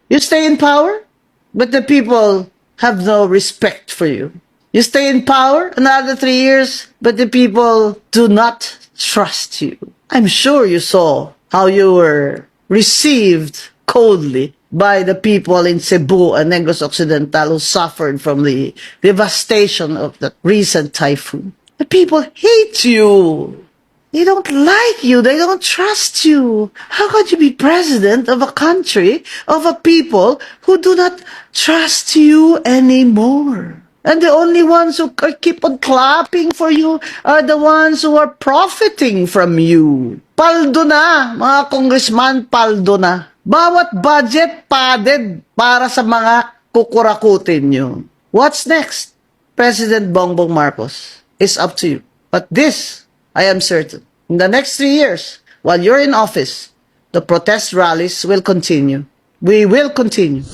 You stay in power, but the people have no respect for you. You stay in power another 3 years, but the people do not trust you. I'm sure you saw how you were received coldly by the people in Cebu and Negros Occidental who suffered from the devastation of the recent typhoon. The people hate you. They don't like you. They don't trust you. How could you be president of a country, of a people who do not trust you anymore? And the only ones who keep on clapping for you are the ones who are profiting from you. Paldo na, mga congressman, paldo na. Bawat budget padded para sa mga kukurakutin nyo. What's next? President Bongbong Marcos, is up to you. But this, I am certain, in the next 3 years, while you're in office, the protest rallies will continue. We will continue.